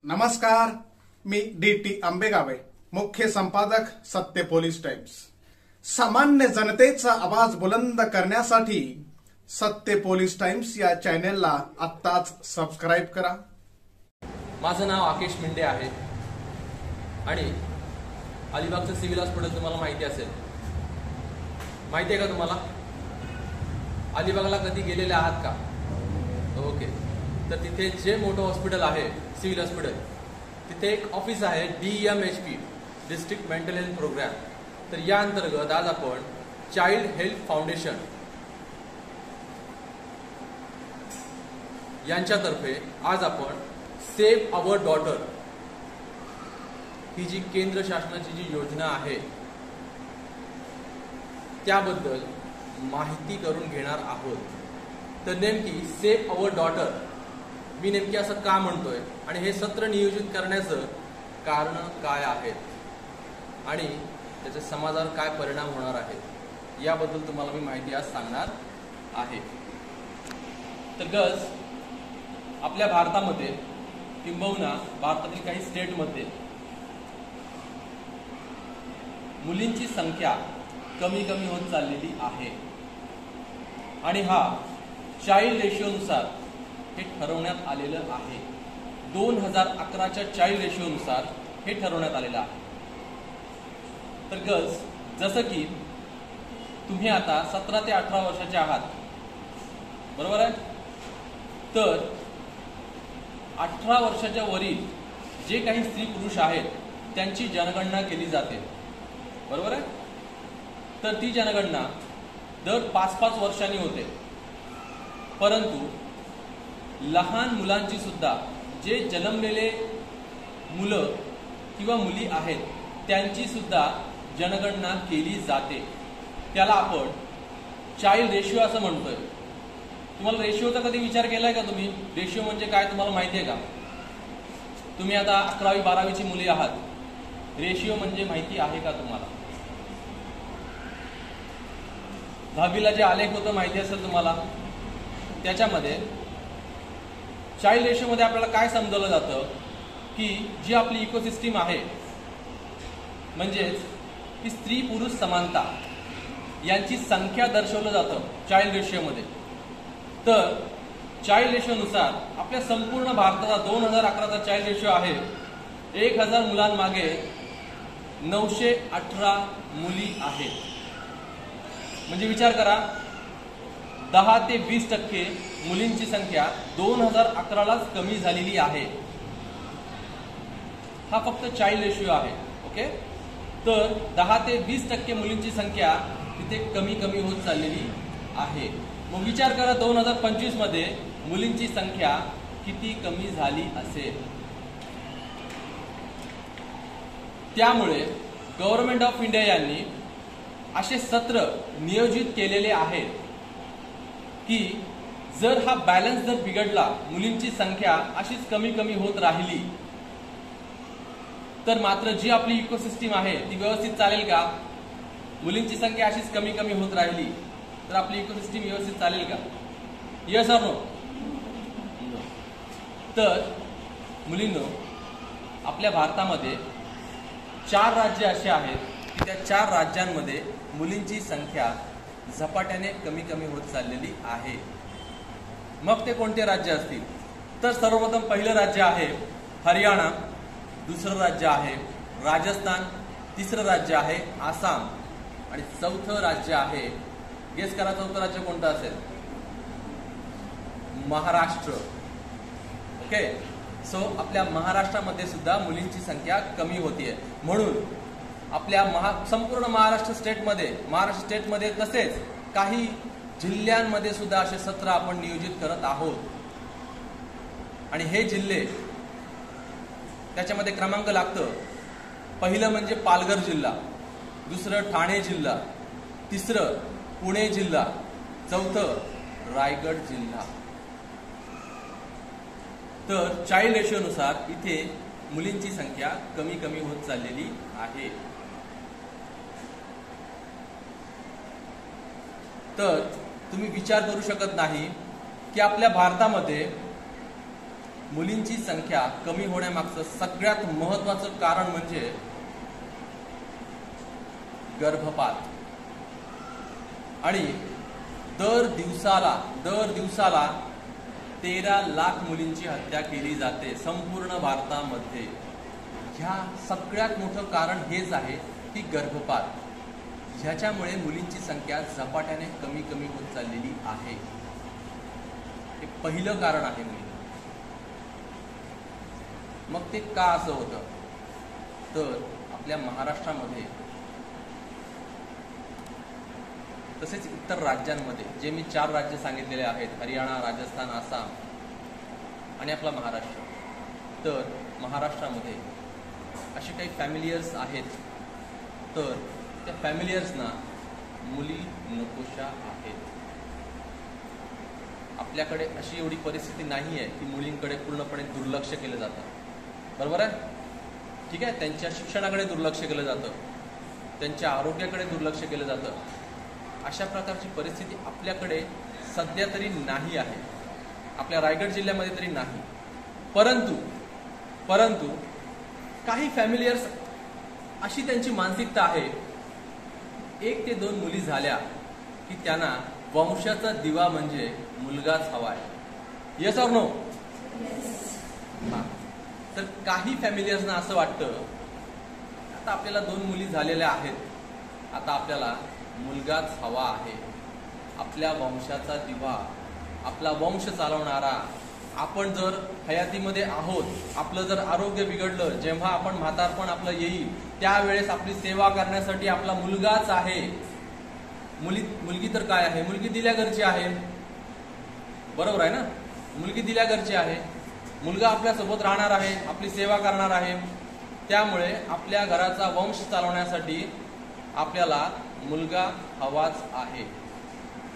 नमस्कार, मी डी.टी. आंबेगावे, मुख्य संपादक सत्य पोलीस टाइम्स। सामान्य जनतेचा आवाज बुलंद करण्यासाठी सत्य पोलीस टाइम्स या चॅनेलला आत्ताच सबस्क्राइब करा। माझं नाव आकेश मिंडे आहे आणि अलिबागचं सिव्हिल हॉस्पिटल तुम्हाला माहिती असेल। माहिती आहे का तुम्हाला? अलिबागला कधी गेलेले आहात का? ओके, तर तिथे जे मोठं हॉस्पिटल आहे सिव्हिल हॉस्पिटल, तिथे एक ऑफिस आहे DMHP, district mental health programme. तर या अंतर्गत आज आपण चाइल्ड हेल्थ फाउंडेशन यांच्यातर्फे आज आपण सेव्ह अवर डॉटर ही जी केंद्र शासनाची जी योजना आहे त्याबद्दल माहिती करून घेणार आहोत। तर नेमकी सेव्ह अवर डॉटर मी नेमकी असं का म्हणतोय आणि हे सत्र नियोजित करण्याचं कारण काय आहेत आणि त्याचे समाजावर काय परिणाम होणार आहेत याबद्दल तुम्हाला मी माहिती आज सांगणार आहे। तर गर्ल्स, आपल्या भारतामध्ये किंबहुना भारतातील काही स्टेटमध्ये मुलींची संख्या कमी कमी होत चाललेली आहे आणि हा चाइल्ड रेशिओनुसार हे ठरवण्यात आलेलं आहे। 2011च्या चाइल्ड रेशिओनुसार हे ठरवण्यात आलेलं आहे। तर गर्ल्स, जसं की तुम्ही आता 17 ते 18 वर्षाचे आहात, बरोबर आहे? तर 18 वर्षाच्या वरील जे काही स्त्री पुरुष आहेत त्यांची जनगणना केली जाते, बरोबर आहे? तर ती जनगणना दर 5-5 वर्षांनी होते, परंतु लहान मुलांची सुद्धा जे जन्मलेले मुलं किंवा मुली आहेत त्यांची सुद्धा जनगणना केली जाते। त्याला आपण चाइल्ड रेशिओ असं म्हणतोय। तुम्हाला रेशिओचा कधी विचार केलाय का तुम्ही? रेशिओ म्हणजे काय तुम्हाला माहिती आहे का? तुम्ही आता 11वी 12वीची मुली आहात, रेशिओ म्हणजे माहिती आहे का तुम्हाला? 10वीला जे आलेख होतं माहिती असेल तुम्हाला। त्याच्यामध्ये चाइल्ड रेशिओमध्ये आपल्याला काय समजवलं जातं की जी आपली इकोसिस्टीम आहे, म्हणजेच की स्त्री पुरुष समानता यांची संख्या दर्शवलं जातं चाइल्ड रेशिओमध्ये। तर चाइल्ड रेशिओनुसार आपल्या संपूर्ण भारताचा 2011चा चाइल्ड रेशिओ आहे 1000 मुलांमागे 918 मुली आहेत। म्हणजे विचार करा, 10 ते 20% मुलींची संख्या 2011लाच कमी झालेली आहे। हा फक्त चाइल्ड रेशिओ आहे, ओके? तर 10 ते 20% मुलींची संख्या तिथे कमी कमी होत चाललेली आहे। मग विचार करा 2025 मध्ये मुलींची संख्या किती कमी झाली असेल। त्यामुळे गव्हर्नमेंट ऑफ इंडिया यांनी असे सत्र नियोजित केलेले आहेत की जर हा बॅलन्स जर बिघडला, मुलींची संख्या अशीच कमी कमी होत राहिली, तर मात्र जी आपली इकोसिस्टीम आहे ती व्यवस्थित चालेल का? मुलींची संख्या अशीच कमी कमी होत राहिली तर आपली इकोसिस्टीम व्यवस्थित चालेल का? Yes or no? तर मुलींनो, आपल्या भारतामध्ये 4 राज्य असे आहेत की त्या 4 राज्यांमध्ये मुलींची संख्या झपाट्याने कमी कमी होत चाललेली आहे। मग ते कोणते राज्य असतील? तर सर्वप्रथम पहिलं राज्य आहे हरियाणा, दुसरं राज्य आहे राजस्थान, तिसरं राज्य आहे आसाम आणि चौथं राज्य आहे, गेस करा चौथं राज्य कोणतं असेल? महाराष्ट्र। ओके, सो आपल्या महाराष्ट्रामध्ये सुद्धा मुलींची संख्या कमी होतीये। म्हणून आपल्या संपूर्ण महाराष्ट्र स्टेटमध्ये तसेच काही जिल्ह्यांमध्ये सुद्धा असे सत्र आपण नियोजित करत आहोत आणि हे जिल्हे त्याच्यामध्ये क्रमांक लागतं। पहिलं म्हणजे पालघर जिल्हा, दुसरं ठाणे जिल्हा, तिसरं पुणे जिल्हा, चौथं रायगड जिल्हा। तर चाइल्ड रेशिओनुसार इथे मुलींची संख्या कमी कमी होत चाललेली आहे। तर तुम्ही विचार करू शकत नाही की आपल्या भारतामध्ये मुलींची संख्या कमी होण्यामागचं सगळ्यात महत्त्वाचं कारण म्हणजे गर्भपात. आणि दर दिवसाला 13 लाख मुलींची हत्या केली जाते संपूर्ण भारतामध्ये. ह्या सगळ्यात मोठं कारण हेच आहे की गर्भपात. ह्याच्यामुळे मुलींची संख्या झपाट्याने कमी होत चाललेली आहे. हे पहिलं कारण आहे मुली. मग ते का असं होतं तर आपल्या महाराष्ट्रामध्ये तसेच इतर राज्यांमध्ये, जे मी 4 राज्य सांगितलेले आहेत, हरियाणा, राजस्थान, आसाम आणि आपला महाराष्ट्र, तर महाराष्ट्रामध्ये असे काही फॅमिलियर्स आहेत, तर त्या फॅमिलियर्सना मुली नकोशा आहेत. आपल्याकडे अशी एवढी परिस्थिती नाही आहे की मुलींकडे पूर्णपणे दुर्लक्ष केलं जातं. बरोबर आहे? ठीक आहे. त्यांच्या शिक्षणाकडे दुर्लक्ष केलं जातं, त्यांच्या आरोग्याकडे दुर्लक्ष केलं जातं. अशा प्रकारची परिस्थिती आपल्याकडे सध्या तरी नाही आहे, आपल्या रायगड जिल्ह्यामध्ये तरी नाही. परंतु काही फॅमिलियर्स अशी त्यांची मानसिकता आहे, 1 ते 2 मुली झाल्या की त्यांना वंशाचा दिवा म्हणजे मुलगाच हवाय. Yes or no? हा. तर काही फॅमिलियर्सना असं वाटतं, आता आपल्याला 2 मुली झालेल्या आहेत, आता आपल्याला मुलगाच हवा आहे. आपल्या वंशाचा दिवा, आपला वंश चालवणारा. आपण जर हयातीमध्ये आहोत, आपलं जर आरोग्य बिघडलं, जेव्हा आपण म्हातारपण आपलं येईल त्यावेळेस आपली सेवा करण्यासाठी आपला मुलगाच आहे. मुलगी तर काय आहे? मुलगी दिल्या घरची आहे. बरोबर आहे ना? मुलगी दिल्या घरची आहे. मुलगा आपल्यासोबत राहणार आहे, आपली सेवा करणार आहे. त्यामुळे आपल्या घराचा वंश चालवण्यासाठी आपल्याला मुलगा हवाच आहे.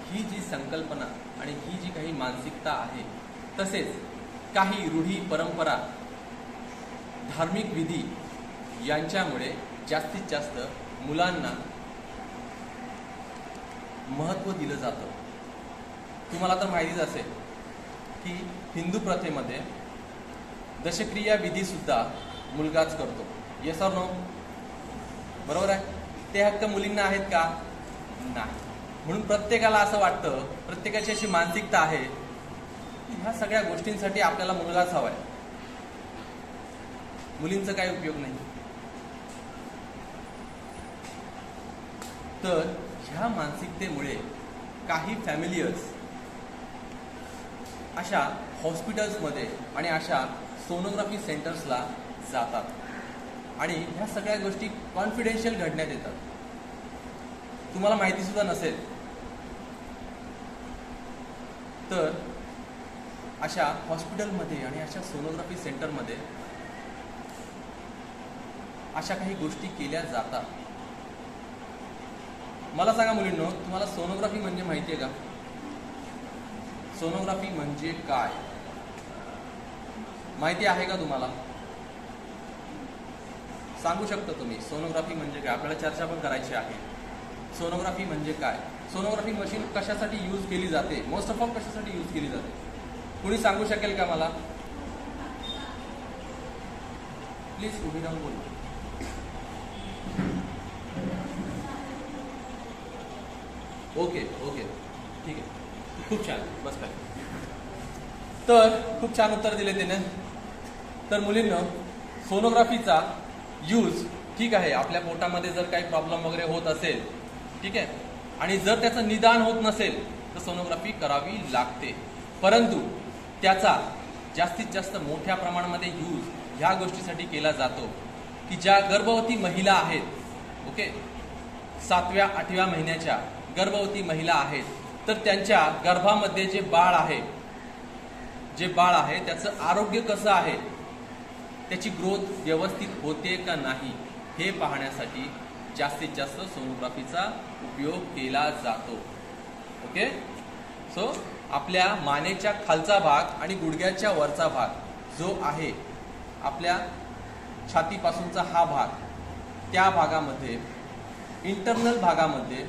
ही जी संकल्पना आणि ही जी काही मानसिकता आहे, तसेच काही रूढी, परंपरा, धार्मिक विधी यांच्यामुळे जास्तीत जास्त मुलांना महत्त्व दिलं जातं. तुम्हाला तर माहितीच असेल की हिंदू प्रथेमध्ये दशक्रिया विधी सुद्धा मुलगाच करतो. Yes or no? बरोबर आहे? ते हक्क मुलींना आहेत का? नाही. म्हणून प्रत्येकाला असं वाटतं, प्रत्येकाची अशी मानसिकता आहे की ह्या सगळ्या गोष्टींसाठी आपल्याला मुलगाच हवाय, मुलींचा काही उपयोग नाही. तर ह्या मानसिकतेमुळे काही फॅमिलियर्स अशा हॉस्पिटल्समध्ये आणि अशा सोनोग्राफी सेंटर्सला जातात आणि ह्या सगळ्या गोष्टी कॉन्फिडेन्शियल घडण्यात येतात. तुम्हाला माहिती सुद्धा नसेल. तर अशा हॉस्पिटलमध्ये आणि अशा सोनोग्राफी सेंटरमध्ये अशा काही गोष्टी केल्या जातात. मला सांगा मुलींनो, तुम्हाला सोनोग्राफी म्हणजे माहिती आहे का? सोनोग्राफी म्हणजे काय माहिती आहे का तुम्हाला? सांगू शकता तुम्ही सोनोग्राफी म्हणजे काय? आपल्याला चर्चा पण करायची आहे. सोनोग्राफी म्हणजे काय? सोनोग्राफी मशीन कशासाठी यूज केली जाते? मोस्ट ऑफ ऑल कशासाठी यूज केली जाते? कुणी सांगू शकेल का मला? प्लीज उभी राहून बोलू. ओके, ठीक आहे, खूप छान, बस काय. तर खूप छान उत्तर दिले त्याने. तर मुलींनो, सोनोग्राफीचा यूज ठीक आहे, आपल्या पोटामध्ये जर काही प्रॉब्लेम वगैरे होत असेल, ठीक आहे, आणि जर त्याचं निदान होत नसेल तर सोनोग्राफी करावी लागते. परंतु त्याचा जास्तीत जास्त मोठ्या प्रमाणामध्ये यूज ह्या गोष्टीसाठी केला जातो की ज्या गर्भवती महिला आहेत, ओके, 7व्या 8व्या महिन्याच्या गर्भवती महिला आहेत, तर त्यांच्या गर्भामध्ये जे बाळ आहे त्याचं आरोग्य कसं आहे, त्याची ग्रोथ व्यवस्थित होते का नाही हे पाहण्यासाठी जास्तीत जास्त सोनोग्राफीचा उपयोग केला जातो. ओके. सो आपल्या मानेच्या खालचा भाग आणि गुडघ्याच्या वरचा भाग जो आहे, आपल्या छातीपासूनचा हा भाग, त्या भागामध्ये इंटरनल भागामध्ये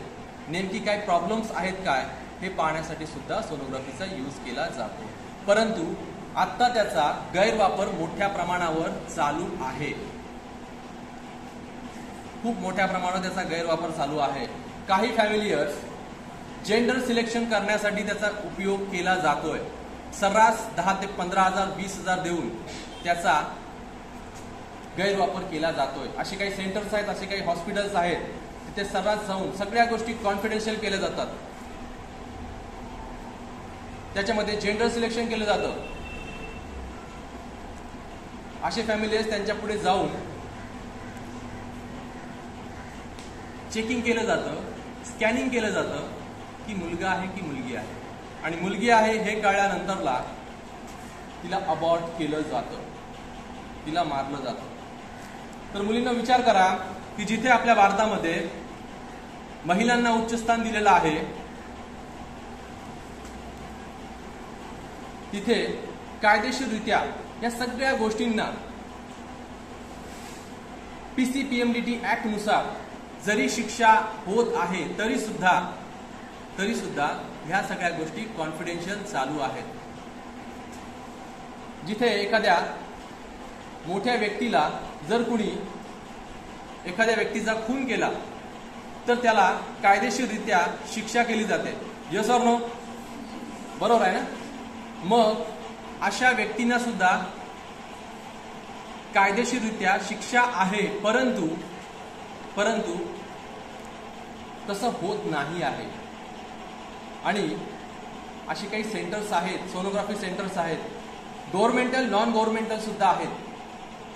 नेमकी काय प्रॉब्लेम्स आहेत काय हे पाहण्यासाठी सुद्धा सोनोग्राफीचा यूज केला जातो. परंतु आता त्याचा गैरवापर मोठ्या प्रमाणावर चालू आहे, खूप मोठ्या प्रमाणावर त्याचा गैरवापर चालू आहे. काही फॅमिलियर्स जेंडर सिलेक्शन करण्यासाठी त्याचा उपयोग केला जातोय. सर्रास 10 ते 15,000 20,000 देऊन त्याचा गैरवापर केला जातोय. असे काही सेंटर्स आहेत, असे काही हॉस्पिटल्स आहेत, तिथे सर्रास जाऊन सगळ्या गोष्टी कॉन्फिडेन्शियल केल्या जातात. त्याच्यामध्ये जेंडर सिलेक्शन केलं जातं. असे फॅमिलीज त्यांच्या पुढे जाऊन चेकिंग केलं जातं, स्कॅनिंग केलं जातं की मुलगा आहे की मुलगी आहे, आणि मुलगी आहे हे कळल्यानंतरला तिला अबॉर्ट केलं जातं, तिला मारलं जातं. तर मुलींना विचार करा की जिथे आपल्या भारतामध्ये महिलांना उच्च स्थान दिलेलं आहे, तिथे कायदेशीररित्या या सगळ्या गोष्टींना PCPMDT ऍक्ट नुसार जरी शिक्षा होत आहे तरी सुद्धा ह्या सगळ्या गोष्टी कॉन्फिडेन्शियल चालू आहेत. जिथे एखाद्या मोठ्या व्यक्तीला जर कुणी एखाद्या व्यक्तीचा खून केला तर त्याला कायदेशीररित्या शिक्षा केली जाते. Yes or no? बरोबर आहे ना? मग अशा व्यक्तींना सुद्धा कायदेशीररित्या शिक्षा आहे, परंतु तसं होत नाही आहे. आणि अशी काही सेंटर्स आहेत, सोनोग्राफी सेंटर्स आहेत, गव्हर्नमेंटल नॉन गव्हर्नमेंटल सुद्धा आहेत.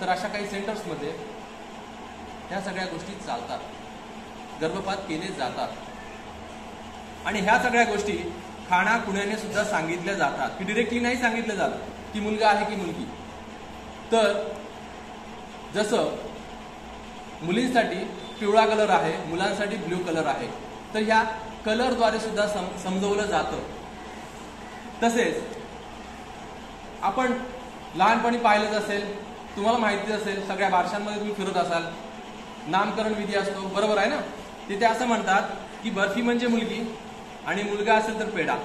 तर अशा काही सेंटर्समध्ये ह्या सगळ्या गोष्टी चालतात, गर्भपात केले जातात. आणि ह्या सगळ्या गोष्टी खाणाखुण्याने सुद्धा सांगितल्या जातात, की डिरेक्टली नाही सांगितलं जात की मुलगा आहे की मुलगी. तर जसं मुलींसाठी पिवळा कलर आहे, मुलांसाठी ब्ल्यू कलर आहे, तर ह्या कलरद्वारे सुद्धा समजवलं जातं. तसेच आपण लहानपणी पाहिलंच असेल, तुम्हाला माहिती असेल, सगळ्या बारशांमध्ये तुम्ही फिरत असाल, नामकरण विधी असतो, बरोबर आहे ना? तिथे असं म्हणतात की बर्फी म्हणजे मुलगी आणि मुलगा असेल तर पेढा.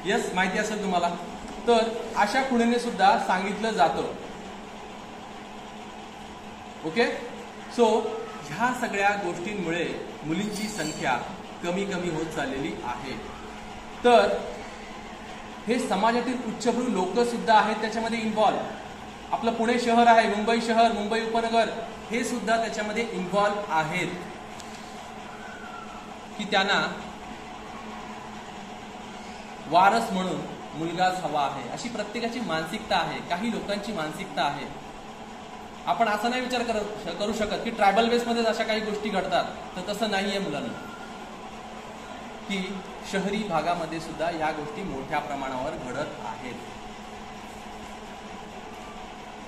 यस, माहिती असेल तुम्हाला. तर अशा खुणेने सुद्धा सांगितलं जातं. ओके, सो ह्या सगळ्या गोष्टींमुळे मुलींची संख्या कमी होत चाललेली आहे. तर हे समाजातील उच्चभ्रू लोक सुद्धा आहेत त्याच्यामध्ये इन्व्हॉल्व. आपलं पुणे शहर आहे, मुंबई शहर, मुंबई उपनगर, हे सुद्धा त्याच्यामध्ये इन्व्हॉल्व आहेत की त्यांना वारस म्हणून मुलगाच हवा आहे, अशी प्रत्येकाची मानसिकता आहे, काही लोकांची मानसिकता आहे. आपण असा नाही विचार करू शकत की ट्रायबल बेसमध्येच अशा काही गोष्टी घडतात, तर तसं नाहीये मुलांना, की शहरी भागामध्ये सुद्धा या गोष्टी मोठ्या प्रमाणावर घडत आहेत.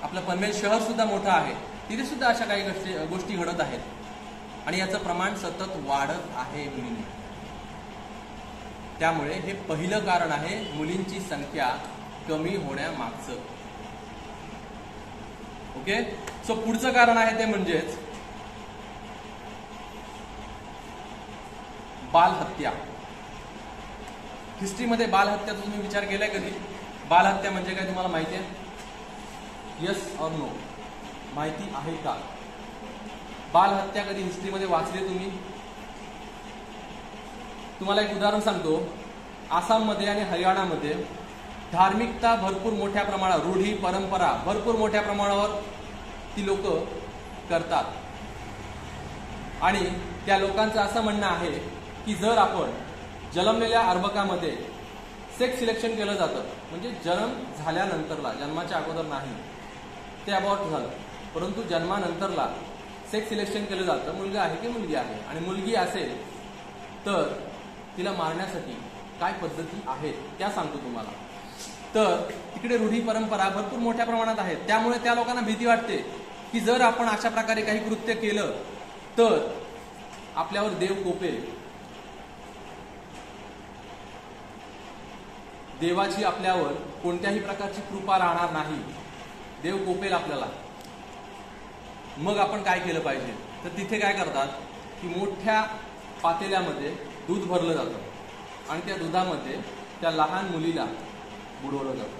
आपलं पनवेल शहर सुद्धा मोठं आहे, तिथे सुद्धा अशा काही गोष्टी घडत आहेत, आणि याचं प्रमाण सतत वाढत आहे मुलींनी. त्यामुळे हे पहिलं कारण आहे मुलींची संख्या कमी होण्यामागचं. ओके, सो पुढचं कारण आहे ते म्हणजेच बालहत्या. हिस्ट्रीमध्ये बालहत्याचा तुम्ही विचार केलाय कधी? बालहत्या म्हणजे काय तुम्हाला माहिती आहे? Yes or no? माहिती आहे का? बालहत्या कधी हिस्ट्रीमध्ये वाचली तुम्ही? तुम्हाला एक उदाहरण सांगतो. आसाममध्ये आणि हरियाणामध्ये धार्मिकता भरपूर मोठ्या प्रमाणावर, रूढी परंपरा भरपूर मोठ्या प्रमाणावर ती लोक करतात. आणि त्या लोकांचं असं म्हणणं आहे की जर आपण जन्मलेल्या अर्भकामध्ये सेक्स सिलेक्शन केलं जातं, म्हणजे जन्म झाल्यानंतरला, जन्माच्या अगोदर नाही, ते अबॉर्ट झालं, परंतु जन्मानंतरला सेक्स सिलेक्शन केलं जातं, मुलगा आहे की मुलगी आहे, आणि मुलगी असेल तर तिला मारण्यासाठी काय पद्धती आहेत त्या सांगतो तुम्हाला. तर तिकडे रूढी परंपरा भरपूर मोठ्या प्रमाणात आहेत. त्यामुळे त्या लोकांना भीती वाटते की जर आपण अशा प्रकारे काही कृत्य केलं तर आपल्यावर देव कोपेल, देवाची आपल्यावर कोणत्याही प्रकारची कृपा राहणार नाही, देव कोपेल आपल्याला. मग आपण काय केलं पाहिजे? तर तिथे काय करतात की मोठ्या पातेल्यामध्ये दूध भरलं जातं आणि त्या दुधामध्ये त्या लहान मुलीला बुडवलं जातं.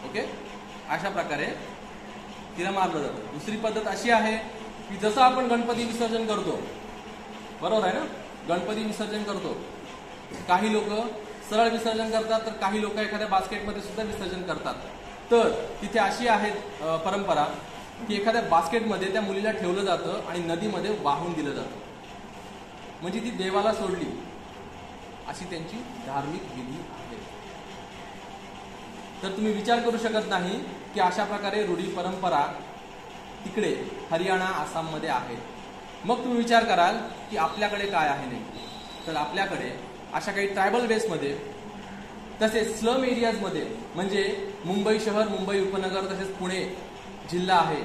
ओके, अशा प्रकारे तिला मारलं जातं. दुसरी पद्धत अशी आहे की जसं आपण गणपती विसर्जन करतो, बरोबर आहे ना, गणपती विसर्जन करतो, काही लोक सरळ विसर्जन करतात तर काही लोक एखाद्या बास्केटमध्ये सुद्धा विसर्जन करतात. तर तिथे अशी आहे परंपरा की एखाद्या बास्केटमध्ये त्या मुलीला ठेवलं जातं आणि नदीमध्ये वाहून दिलं जातं, म्हणजे ती देवाला सोडली अशी त्यांची धार्मिक विधी आहे. तर तुम्ही विचार करू शकत नाही की अशा प्रकारे रूढी परंपरा तिकडे हरियाणा आसाममध्ये आहे. मग तुम्ही विचार कराल की आपल्याकडे काय आहे नेमकं. तर आपल्याकडे अशा काही ट्रायबल बेसमध्ये तसेच स्लम एरियाजमध्ये, म्हणजे मुंबई शहर, मुंबई उपनगर तसेच पुणे जिल्हा आहे,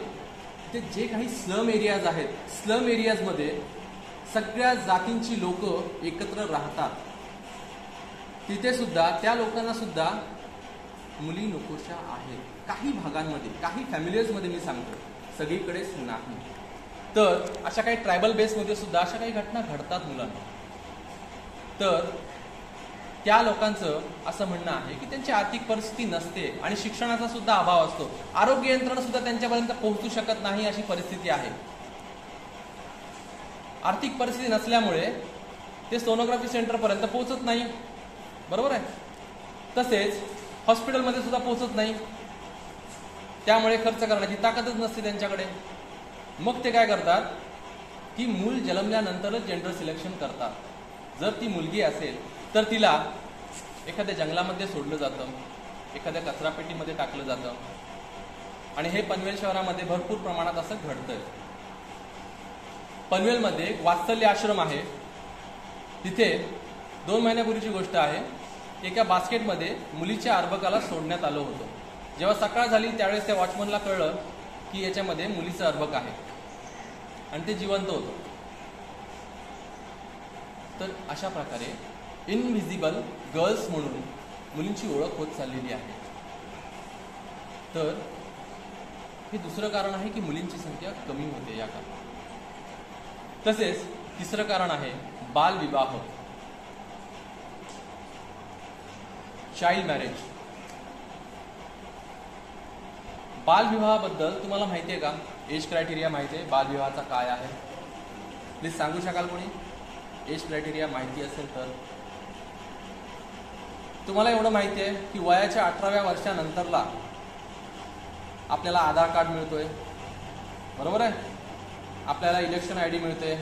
ते जे काही स्लम एरियाज आहेत, स्लम एरियाजमध्ये सगळ्या जातींची लोक एकत्र राहतात. तिथे सुद्धा त्या लोकांना सुद्धा मुली नकोशा आहेत. काही भागांमध्ये, काही फॅमिलीजमध्ये मी सांगतो, सगळीकडेच नाही. तर अशा काही ट्रायबल बेसमध्ये सुद्धा अशा काही घटना घडतात मुलांना. तर त्या लोकांचं असं म्हणणं आहे की त्यांची आर्थिक परिस्थिती नसते आणि शिक्षणाचा सुद्धा अभाव असतो. आरोग्य यंत्रणा सुद्धा त्यांच्यापर्यंत पोहोचू शकत नाही अशी परिस्थिती आहे. आर्थिक परिस्थिती नसल्यामुळे ते सोनोग्राफी सेंटरपर्यंत पोहोचत नाही, बरोबर आहे. तसेच हॉस्पिटलमध्ये सुद्धा पोहोचत नाही, त्यामुळे खर्च करण्याची ताकदच नसते त्यांच्याकडे. मग ते काय करतात की मूल जन्मल्यानंतरच जेंडर सिलेक्शन करतात. जर ती मुलगी असेल तर तिला एखाद्या जंगलामध्ये सोडलं जातं, एखाद्या कचरापेटीमध्ये टाकलं जातं. आणि हे पनवेल शहरामध्ये भरपूर प्रमाणात असं घडतंय. पनवेलमध्ये एक वात्सल्य आश्रम आहे. तिथे 2 महिन्यापूर्वीची गोष्ट आहे, एका बास्केटमध्ये मुलीच्या अर्भकाला सोडण्यात आलं होतं. जेव्हा सकाळ झाली त्यावेळेस त्या वॉचमनला कळलं की याच्यामध्ये मुलीचं अर्भक आहे आणि ते जिवंत होतं. तर अशा प्रकारे इनव्हिजिबल गर्ल्स म्हणून मुलींची ओळख होत चाललेली आहे. तर हे दुसरं कारण आहे की मुलींची संख्या कमी होते या काळात. तसेच तिसरं कारण आहे बालविवाह, चाइल्ड मॅरेज. बालविवाहाबद्दल तुम्हाला माहिती आहे का? एज क्रायटेरिया माहिती आहे बालविवाहाचा काय आहे? प्लीज सांगू शकाल कोणी? एज क्रायटेरिया माहिती असेल तर. तुम्हाला एवढं माहिती आहे की वयाच्या 18व्या वर्षानंतरला आपल्याला आधार कार्ड मिळतोय, बरोबर आहे, आपल्याला इलेक्शन आयडी मिळते,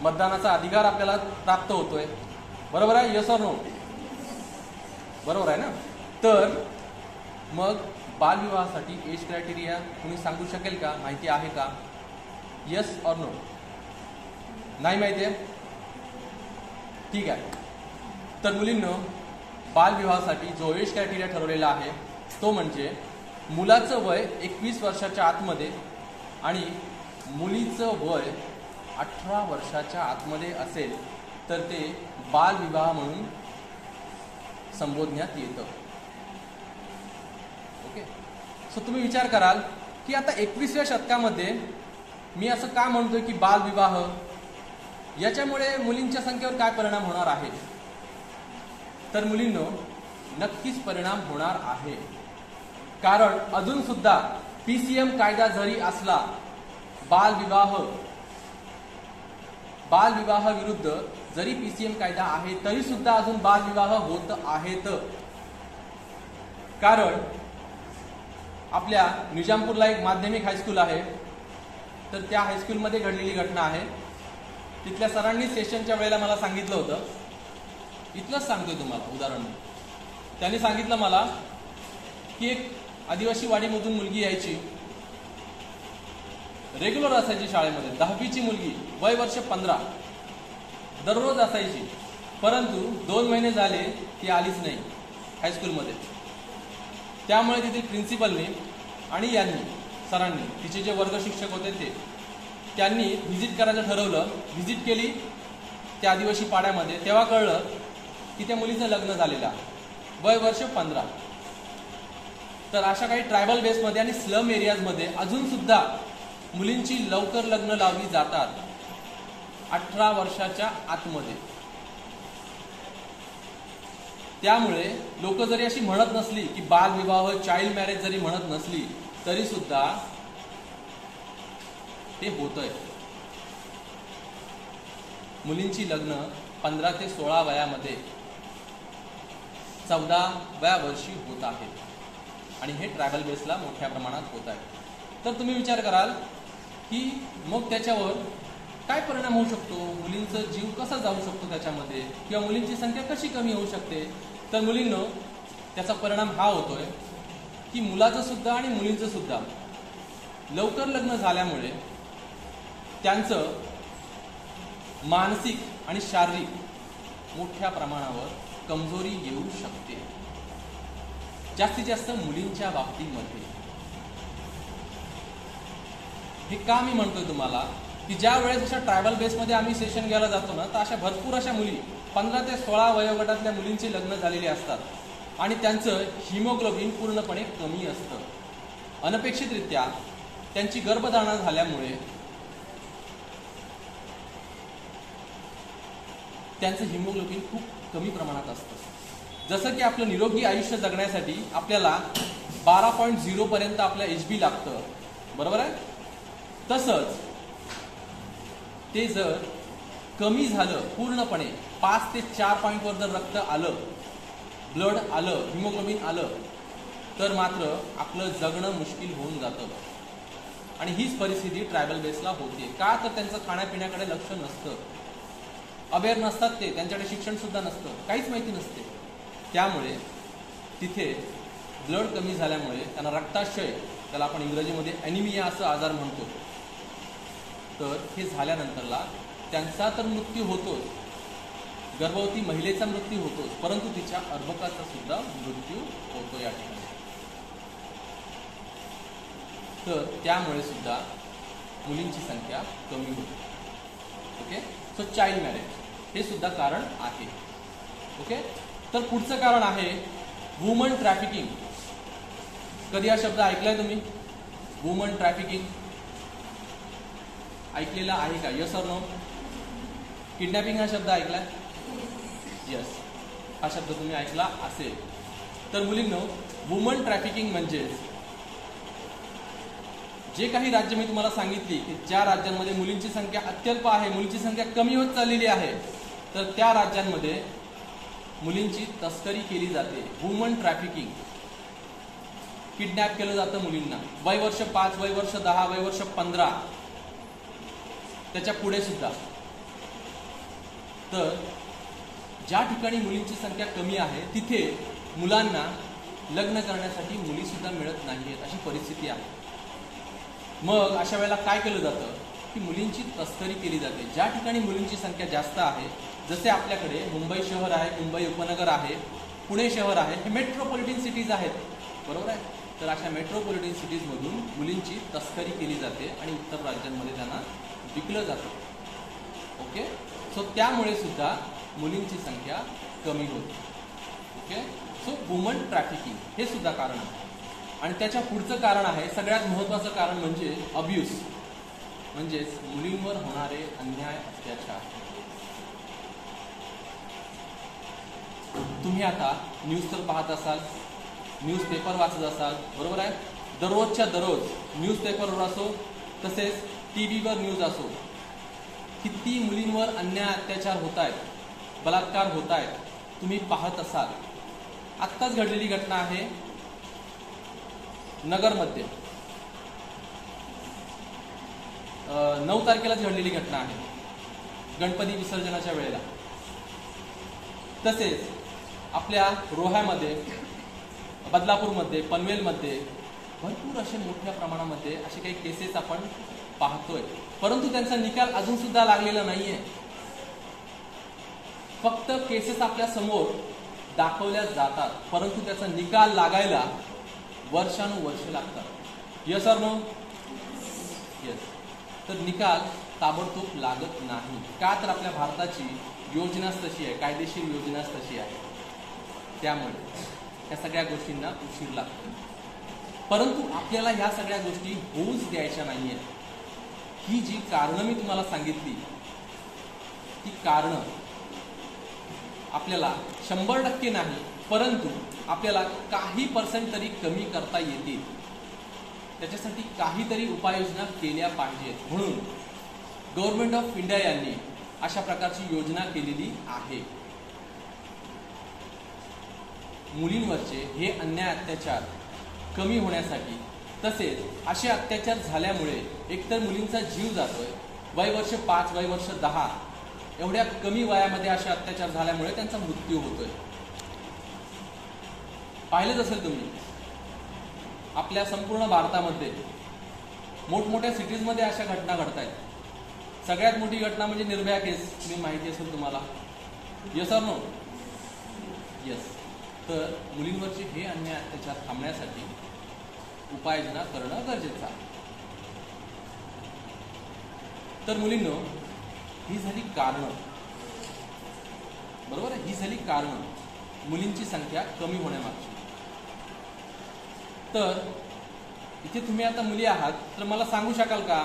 मतदानाचा अधिकार आपल्याला प्राप्त होतोय, बरोबर आहे, यस ऑर नो? बरोबर आहे ना. तर मग बालविवाहासाठी एज क्रायटेरिया तुम्ही सांगू शकेल का? माहिती आहे का? Yes or no? नाही माहिती आहे? ठीक आहे. तर मुलींनो, बालविवाहासाठी जो एज क्रायटेरिया ठरवलेला आहे तो म्हणजे मुलाचं वय 21 वर्षाच्या आतमध्ये आणि मुलीचं वय 18 वर्षाच्या आतमध्ये असेल तर ते बालविवाह म्हणून संबोधण्यात येतं. ओके. सो तुम्ही विचार कराल की आता 21व्या शतकामध्ये मी असं का म्हणतोय की बालविवाह, याच्यामुळे मुलींच्या संख्येवर काय परिणाम होणार आहे? तर मुलींनो, नक्कीच परिणाम होणार आहे. कारण अजून सुद्धा पीसीएम कायदा जरी असला, बालविवाह विरुद्ध जरी पीसीएम कायदा आहे तरी सुद्धा अजून बालविवाह होत आहेत. कारण आपल्या निजामपूरला एक माध्यमिक हायस्कूल आहे, तर त्या हायस्कूलमध्ये घडलेली घटना आहे. तिथल्या सरांनी सेशनच्या वेळेला मला सांगितलं होतं, इथलंच सांगतोय तुम्हाला उदाहरण. त्यांनी सांगितलं मला की एक आदिवासी वाडीमधून मुलगी यायची, रेग्युलर असायची शाळेमध्ये, 10वीची मुलगी, वय वर्ष 15, दररोज असायची. परंतु 2 महिने झाले ती आलीच नाही हायस्कूलमध्ये. त्यामुळे तिथे प्रिन्सिपलने आणि सरांनी, तिचे जे वर्ग शिक्षक होते त्यांनी व्हिजिट करायचं ठरवलं. व्हिजिट केली त्या आदिवासी पाड्यामध्ये. तेव्हा कळलं की त्या मुलीचं लग्न झालेलं आहे, वय वर्ष 15. तर अशा काही ट्रायबल बेसमध्ये आणि स्लम एरियाजमध्ये अजून सुद्धा मुलींची लवकर लग्न लावली जातात 18 वर्षाच्या आतमध्ये. त्यामुळे लोक जरी अशी म्हणत नसली की बालविवाह, चाइल्ड मॅरेज जरी म्हणत नसली तरी सुद्धा ते होतंय. मुलींची लग्न 15 ते 16 वयामध्ये 14व्या वर्षी होत आहेत आणि हे ट्रायबल बेसला मोठ्या प्रमाणात होत आहे. तर तुम्ही विचार कराल की मग त्याच्यावर काय परिणाम होऊ शकतो, मुलींचा जीव कसा जाऊ शकतो त्याच्यामध्ये, किंवा मुलींची संख्या कशी कमी होऊ शकते. तर मुलींनो, त्याचा परिणाम हा होतोय की मुलाचं सुद्धा आणि मुलींचं सुद्धा लवकर लग्न झाल्यामुळे त्यांचं मानसिक आणि शारीरिक मोठ्या प्रमाणावर कमजोरी येऊ शकते, जास्तीत जास्त मुलींच्या बाबतीमध्ये. हे का मी म्हणतोय तुम्हाला की ज्या वेळेस अशा ट्रायबल बेसमध्ये आम्ही सेशन घ्यायला जातो ना, तर अशा भरपूर अशा मुली 15 ते 16 वयोगटातल्या मुलींची लग्न झालेली असतात आणि त्यांचं हिमोग्लोबिन पूर्णपणे कमी असतं. अनपेक्षितरित्या त्यांची गर्भधारणा झाल्यामुळे त्यांचं हिमोग्लोबिन खूप कमी प्रमाणात असतं. जसं की आपलं निरोगी आयुष्य जगण्यासाठी आपल्याला 12.0 पर्यंत आपलं HB लागतं, बरोबर आहे. तसंच ते जर कमी झालं पूर्णपणे 5 ते 4 पॉईंटवर जर रक्त आलं, ब्लड आलं, हिमोग्लोबिन आलं, तर मात्र आपलं जगणं मुश्किल होऊन जातं. आणि हीच परिस्थिती ट्रायबल बेसला होते. का तर त्यांचं खाण्यापिण्याकडे लक्ष नसतं, अवेअर नसतात ते, त्यांच्याकडे शिक्षण सुद्धा नसतं, काहीच माहिती नसते. त्यामुळे तिथे ब्लड कमी झाल्यामुळे त्यांना रक्ताशय, त्याला आपण इंग्रजीमध्ये ॲनिमिया असं आजार म्हणतो, तर हे झाल्यानंतरला त्यांचा तर मृत्यू होतोच, गर्भवती महिलेचा मृत्यू होतोच, परंतु तिच्या अर्भकाचा सुद्धा मृत्यू होतो या ठिकाणी. तर त्यामुळे सुद्धा मुलींची संख्या कमी होते. ओके, सो चाइल्ड मॅरेज हे सुद्धा कारण आहे. ओके, तर पुढचं कारण आहे वुमन ट्रॅफिकिंग. कधी हा शब्द ऐकलाय तुम्ही? वुमन ट्रॅफिकिंग ऐकलेला आहे का? Yes or no? किडनॅपिंग हा शब्द ऐकलाय? यस, हा शब्द तुम्ही ऐकला असेल. तर मुलींनो, वुमन ट्रॅफिकिंग म्हणजे जे काही राज्य मी तुम्हाला सांगितली की ज्या राज्यांमध्ये मुलींची संख्या अत्यल्प आहे, मुलींची संख्या कमी होत चाललेली आहे, तर त्या राज्यांमध्ये मुलींची तस्करी केली जाते. वुमन ट्रॅफिकिंग, किडनॅप केलं जातं मुलींना. वय वर्ष 5, वय वर्ष 10, वय वर्ष 15, त्याच्या पुढे सुद्धा. तर ज्या ठिकाणी मुलींची संख्या कमी आहे तिथे मुलांना लग्न करण्यासाठी मुली सुद्धा मिळत नाहीयेत, अशी परिस्थिती आहे. मग अशा वेळेला काय केलं जातं की मुलींची तस्करी केली जाते. ज्या ठिकाणी मुलींची संख्या जास्त आहे, जसे आपल्याकडे मुंबई शहर आहे, मुंबई उपनगर आहे, पुणे शहर आहे, हे मेट्रोपॉलिटन सिटीज आहेत, बरोबर आहे. तर अशा मेट्रोपॉलिटन सिटीजमधून मुलींची तस्करी केली जाते आणि इतर राज्यांमध्ये त्यांना विकलं जातं. ओके, सो त्यामुळे सुद्धा मुलींची संख्या कमी होते. ओके, सो वुमन ट्रॅफिकिंग हे सुद्धा कारण आहे. आणि त्याच्या पुढचं कारण आहे, सगळ्यात महत्त्वाचं कारण म्हणजे अब्यूज, म्हणजेच मुलींवर होणारे अन्याय, अत्याचार. तुम्ही आता न्यूज तर पाहत असाल, न्यूजपेपर वाचत असाल, बरोबर आहे. दररोजच्या दररोज न्यूजपेपरवर असो, तसेच टीव्हीवर न्यूज असो, किती मुलींवर अन्याय अत्याचार होत आहेत, बलात्कार होत आहेत, तुम्ही पाहत असाल. आत्ताच घडलेली घटना आहे नगरमध्ये, 9 तारखेलाच घडलेली घटना आहे, गणपती विसर्जनाच्या वेळेला. तसेच आपल्या रोह्यामध्ये, बदलापूरमध्ये, पनवेलमध्ये भरपूर असे मोठ्या प्रमाणामध्ये असे काही केसेस आपण पाहतोय, परंतु त्यांचा निकाल अजून सुद्धा लागलेला नाहीये. फक्त केसेस आपल्या समोर दाखवल्या जातात, परंतु त्याचा निकाल लागायला वर्षानुवर्ष लागतात. Yes or no? यस. तर निकाल ताबडतोब लागत नाही. का तर आपल्या भारताची योजनाच तशी आहे, कायदेशीर योजनाच तशी आहे. त्यामुळे या सगळ्या गोष्टींना उशीर लागतो. परंतु आपल्याला ह्या सगळ्या गोष्टी होऊच द्यायच्या नाहीये. ही जी कारणं मी तुम्हाला सांगितली, ती कारणं आपल्याला 100% नाही, परंतु आपल्याला काही % तरी कमी करता येतील. त्याच्यासाठी काहीतरी उपाययोजना केल्या पाहिजेत. म्हणून गव्हर्नमेंट ऑफ इंडिया यांनी अशा प्रकारची योजना केलेली आहे. मुलींवरचे हे अन्याय अत्याचार कमी होण्यासाठी, तसेच असे अत्याचार झाल्यामुळे एकतर मुलींचा जीव जातोय, वय वर्ष 5, वय वर्ष 10 एवढ्या कमी वयामध्ये असे अत्याचार झाल्यामुळे त्यांचा मृत्यू होतोय. पाहिलंच असेल तुम्ही, आपल्या संपूर्ण भारतामध्ये मोठमोठ्या सिटीजमध्ये अशा घटना घडत आहेत. सगळ्यात मोठी घटना म्हणजे निर्भया केस, मी माहिती असेल तुम्हाला. Yes or no? येस. तर मुलींवरचे हे अन्याय अत्याचार थांबण्यासाठी उपाययोजना करणं गरजेचं आहे. तर मुलींनो, ही झाली कारणं, बरोबर आहे? ही झाली कारणं मुलींची संख्या कमी होण्यामागची. तर इथे तुम्ही आता मुली आहात, तर मला सांगू शकाल का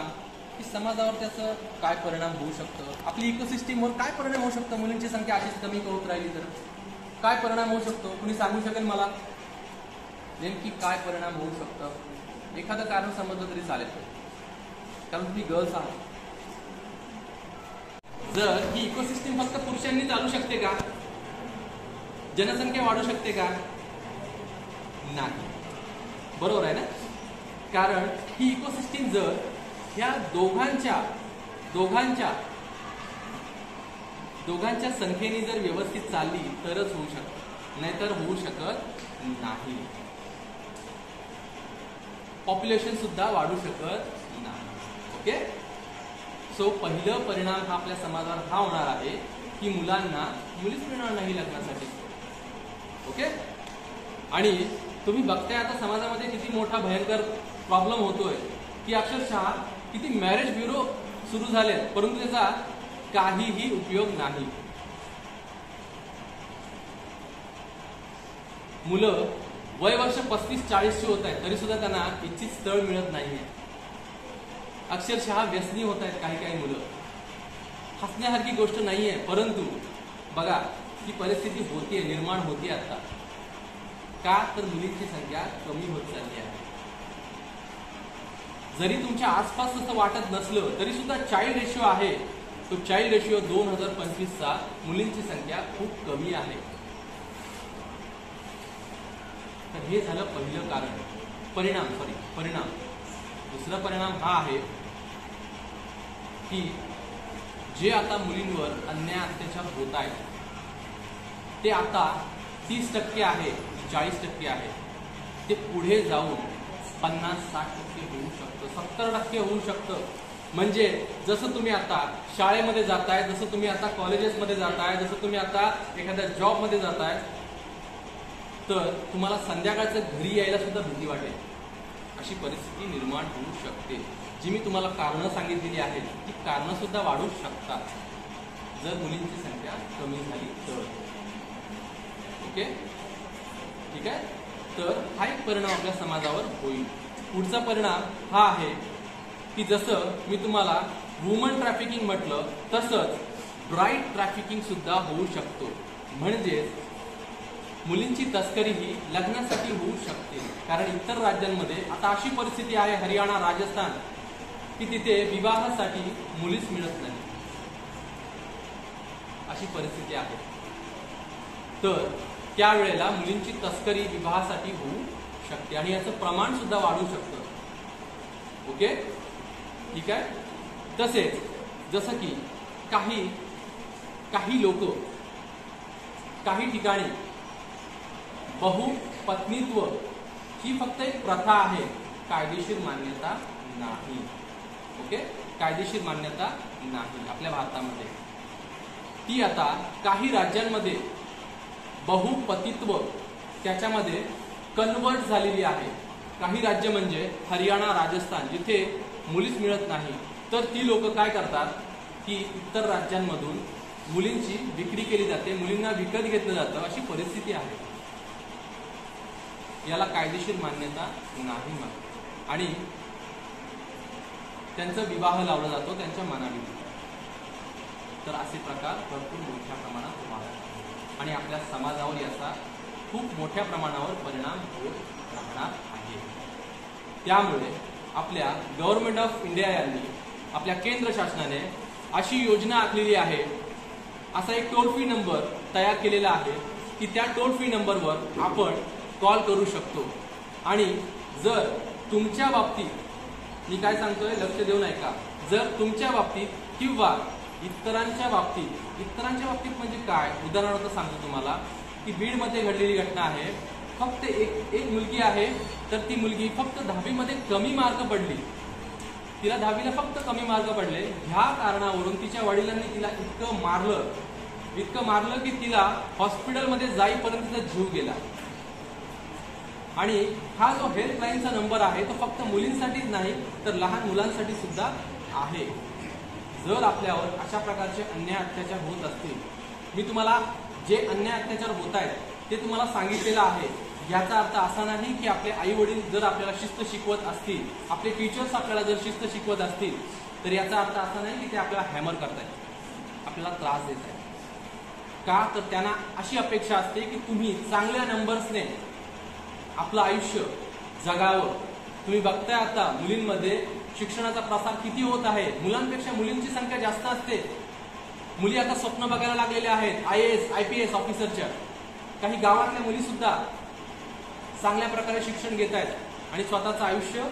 की समाजावर त्याचं काय परिणाम होऊ शकतं, आपली इकोसिस्टीमवर काय परिणाम होऊ शकतं मुलींची संख्या अशीच कमी होत राहिली तर काय परिणाम होऊ शकतो? कुणी सांगू शकेल मला नेमकी काय परिणाम होऊ शकतं? एखादं कारण समजलं तरी चालेल, कारण तुम्ही गर्ल्स आहात. जर ही इकोसिस्टीम फक्त पुरुषांनी चालू शकते का? जनसंख्या वाढू शकते का? नाही. बरोबर आहे ना? कारण ही इकोसिस्टीम जर ह्या दोघांच्या संख्येने जर व्यवस्थित चालली तरच होऊ शकतं, नाहीतर होऊ शकत नाही. पॉप्युलेशन सुद्धा वाढू शकत नाही. ओके. सो पहिलं परिणाम हा आपल्या समाजावर हा होणार आहे की मुलांना मुलीच मिळणार नाही लग्नासाठी. ओके. आणि तुम्ही बघताय आता समाजामध्ये किती मोठा भयंकर प्रॉब्लेम होतोय की अक्षरशः किती मॅरेज ब्युरो सुरू झाले, परंतु त्याचा काहीही उपयोग नाही. मुलं वय वर्ष 35-40 होत आहेत तरी सुद्धा त्यांना इच्छित स्थळ मिळत नाहीये. अक्षरशः व्यसनी होत आहेत काही मुलं. हसण्यासारखी गोष्ट नाहीये, परंतु बघा ही परिस्थिती होतीये, निर्माण होतीये आता. का? तर मुलींची संख्या कमी होत चालली आहे. जरी तुमच्या आसपास तसं वाटत नसलं तरी सुद्धा चाइल्ड रेशिओ आहे, तो चाइल्ड रेशिओ 2025चा मुलींची संख्या खूप कमी आहे. तर हे झालं पहिलं कारण. परिणाम. दुसरा परिणाम हा आहे की जे आता मुलींवर अन्याय अत्याचार होत आहेत ते आता 30% आहे, 40% आहे, ते पुढे जाऊन 50-60% होऊ शकतं, 70% होऊ शकतं. म्हणजे जसं तुम्ही आता शाळेमध्ये जाताय, जसं तुम्ही आता कॉलेजेसमध्ये जाताय, जसं तुम्ही आता एखाद्या जॉबमध्ये जाताय, तर तुम्हाला संध्याकाळचं घरी यायला सुद्धा भीती वाटेल. अशी परिस्थिती निर्माण होऊ शकते. जी मी तुम्हाला कारणं सांगितलेली आहेत ती कारणं सुद्धा वाढू शकतात जर मुलींची संख्या कमी झाली तर. ओके. ठीक आहे. तर हा एक परिणाम आपल्या समाजावर होईल. पुढचा परिणाम हा आहे की जसं मी तुम्हाला वुमन ट्रॅफिकिंग म्हटलं तसंच ब्राईड ट्रॅफिकिंग सुद्धा होऊ शकतो. म्हणजे मुलींची तस्करी ही लग्नासाठी होऊ शकते. कारण इतर राज्यांमध्ये आता अशी परिस्थिती आहे, हरियाणा, राजस्थान, की तिथे विवाहासाठी मुलीच मिळत नाही, अशी परिस्थिती आहे. तर त्यावेळेला मुलींची तस्करी विवाहासाठी होऊ शकते आणि याचं प्रमाण सुद्धा वाढू शकतं. ओके. ठीक आहे. तसेच जसं की काही लोक काही ठिकाणी बहुपत्नीत्व ही फक्त एक प्रथा आहे, कायदेशीर मान्यता नाही. ओके. कायदेशीर मान्यता नाही आपल्या भारतामध्ये. ती आता काही राज्यांमध्ये बहुपतित्व त्याच्यामध्ये कन्वर्ट झालेली आहे. काही राज्य म्हणजे हरियाणा, राजस्थान, जिथे मुलीच मिळत नाही, तर ती लोक काय करतात की इतर राज्यांमधून मुलींची विक्री केली जाते, मुलींना विकत घेतलं जातं, अशी परिस्थिती आहे. याला कायदेशीर मान्यता नाही मग, आणि त्यांचा विवाह लावला जातो त्यांच्या मनाविरुद्ध. तर असे प्रकार भरपूर मोठ्या प्रमाणात होतात. आणि आपल्या समाजावर याचा खूप मोठ्या प्रमाणावर परिणाम होत राहणार आहे। त्यामुळे आपल्या गव्हर्नमेंट ऑफ इंडिया यांनी आपल्या केंद्र शासनाने अशी योजना आखलेली आहे, असा एक टोल फ्री नंबर तयार केलेला आहे की त्या टोल फ्री नंबरवर आपण कॉल करू शकतो। आणि जर तुमच्या बाबतीत, मी काय सांगतोय लक्ष देऊन ऐका, जर तुमच्या बाबतीत किंवा इतरांच्या बाबतीत म्हणजे काय, उदाहरणार्थ सांगतो तुम्हाला की बीडमध्ये घडलेली घटना आहे। फक्त एक मुलगी आहे, तर ती मुलगी फक्त 10वी मध्ये कमी मार्क पडली, तिला 10वीला फक्त कमी मार्क पडले। ह्या कारणावरून तिच्या वडिलांनी तिला इतकं मारलं की तिला हॉस्पिटलमध्ये जाईपर्यंत तिचा जीव गेला। आणि हा जो हेल्पलाईनचा नंबर आहे तो फक्त मुलींसाठीच नाही तर लहान मुलांसाठी सुद्धा आहे। जर आपल्यावर अशा प्रकारचे अन्याय अत्याचार होत असतील, मी तुम्हाला जे अन्याय अत्याचार होत आहेत ते तुम्हाला सांगितलेलं आहे, याचा अर्थ असा नाही की आपले आई वडील जर आपल्याला शिस्त शिकवत असतील, आपले टीचर्स आपल्याला जर शिस्त शिकवत असतील, तर याचा अर्थ असा नाही की ते आपल्याला हॅमर करतायत, आपल्याला त्रास देत आहेत। का तर त्यांना अशी अपेक्षा असते की तुम्ही चांगल्या नंबर्सने आपलं आयुष्य जगावं। तुम्ही बघताय आता मुलींमध्ये शिक्षणाचा प्रसार किती होत आहे, मुलांपेक्षा मुलींची संख्या जास्त असते। मुली आता स्वप्न बघायला लागलेल्या आहेत IAS IPS ऑफिसरच्या। काही गावातल्या मुली सुद्धा चांगल्या प्रकारे शिक्षण घेत आहेत आणि स्वतःचं आयुष्य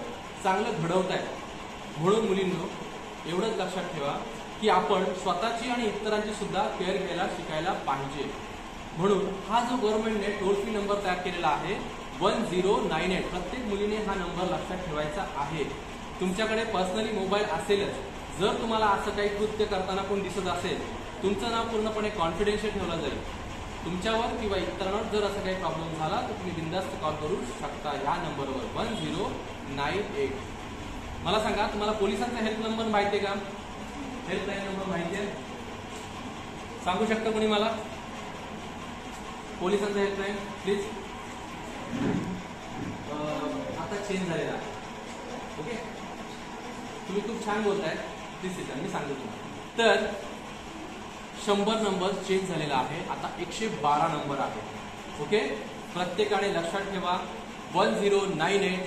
चांगलं घडवत आहेत। म्हणून मुलींनो, एवढंच लक्षात ठेवा की आपण स्वतःची आणि इतरांची सुद्धा केअर घ्यायला शिकायला पाहिजे। म्हणून हा जो गव्हर्नमेंटने टोल फ्री नंबर तयार केलेला आहे 1098, प्रत्येक मुलीने हा नंबर लक्षात ठेवायचा आहे। तुमच्याकडे पर्सनली मोबाईल असेलच, जर तुम्हाला असं काही कृत्य करताना कोण दिसत असेल, तुमचं नाव पूर्णपणे कॉन्फिडेन्शियल ठेवलं जाईल। तुमच्यावर किंवा इतरांवर जर असं काही प्रॉब्लेम झाला तर तुम्ही बिंदास्त कॉल करू शकता या नंबरवर 1098। मला सांगा, तुम्हाला पोलिसांचा हेल्प नंबर माहिती आहे का? हेल्पलाईन नंबर माहिती आहे? सांगू शकता कोणी मला पोलिसांचा हेल्पलाईन प्लीज? आता चेंज झालेला आहे, ओके? तुम्ही खूप छान बोलताय, प्लीज तिथं मी सांगतो तुम्हाला। तर 100 नंबर चेंज झालेला आहे, आता 112 नंबर आहे, ओके? प्रत्येकाने लक्षात ठेवा 1098।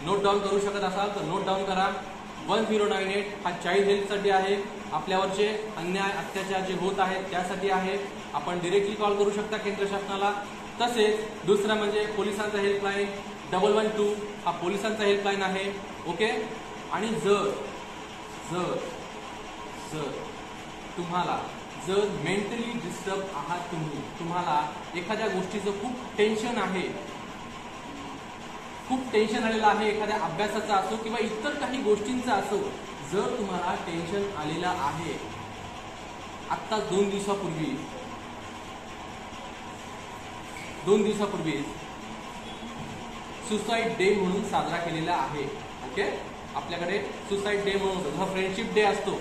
नोट डाऊन करू शकत असाल तर नोट डाऊन करा। 1098 हा चाइल्ड हेल्पसाठी आहे, आपल्यावरचे अन्याय अत्याचार जे होत आहेत त्यासाठी आहे। आपण डिरेक्टली कॉल करू शकता केंद्र शासनाला। तसेच दुसरा म्हणजे पोलिसांचा हेल्पलाईन 112 हा पोलिसांचा हेल्पलाईन आहे, ओके? आणि जर तुम्हाला मेंटली डिस्टर्ब आहात, तुम्हाला एखाद्या गोष्टीचं खूप टेन्शन आलेलं आहे, एखाद्या अभ्यासाचा असो किंवा इतर काही गोष्टींचा असो, जर तुम्हाला टेन्शन आलेलं आहे, आत्ता 2 दिवसापूर्वी सुसाईड डे म्हणून साजरा केलेला आहे, ओके? आपल्याकडे सुसाईड डे म्हणून जसा फ्रेंडशिप डे असतो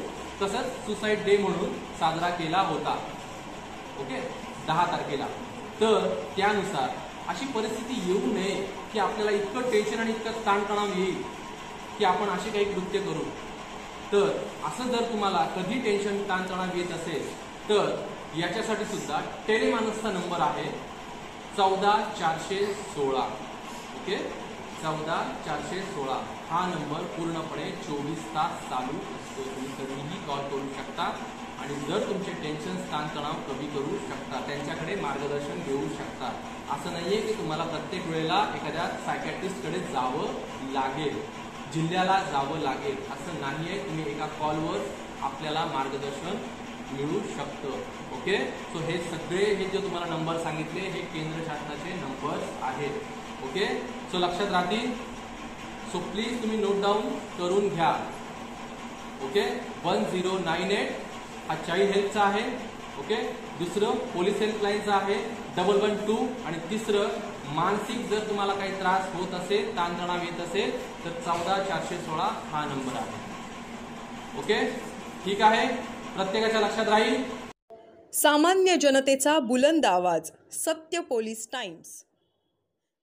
तसंच सुसाईड डे म्हणून साजरा केला होता, ओके? 10 तारखेला। तर त्यानुसार अशी परिस्थिती येऊ नये की आपल्याला इतकं टेन्शन आणि इतकं ताणतणाव येईल की आपण असे काही कृत्य करू। तर असं जर तुम्हाला कधी टेन्शन ताणतणाव येत असेल तर याच्यासाठी सुद्धा टेलिमानसचा नंबर आहे 14416, ओके? 14416 हा नंबर पूर्णपणे 24 तास चालू असतो। तुम्ही कधीही कॉल करू शकता आणि जर तुमचे टेन्शन ताणतणाव कमी करू शकता, त्यांच्याकडे मार्गदर्शन घेऊ शकता। असं नाहीये की तुम्हाला प्रत्येक वेळेला एखाद्या सायकॅट्रिस्टकडे जावं लागेल, जिल्ह्याला जावं लागेल, असं नाहीये। तुम्ही एका कॉलवर आपल्याला मार्गदर्शन मिळू शकतं, ओके? सो हे सगळे जे तुम्हाला नंबर सांगितले हे केंद्र शासनाचे नंबर्स आहेत, ओके? सो लक्षात राहतील। सो प्लीज तुम्ही नोट डाऊन करून घ्या, ओके? 1098 हा चाइल्ड हेल्पचा आहे, ओके? दुसरं पोलीस हेल्पलाईनचं आहे 112 आणि तिसरं मानसिक जर तुम्हाला काही त्रास होत असेल, ताणतणाव येत असेल तर 14416 हा नंबर आहे, ओके? ठीक आहे, प्रत्येकाच्या लक्षात राहील। सामान्य जनतेचा बुलंद आवाज, सत्य पोलीस टाइम्स।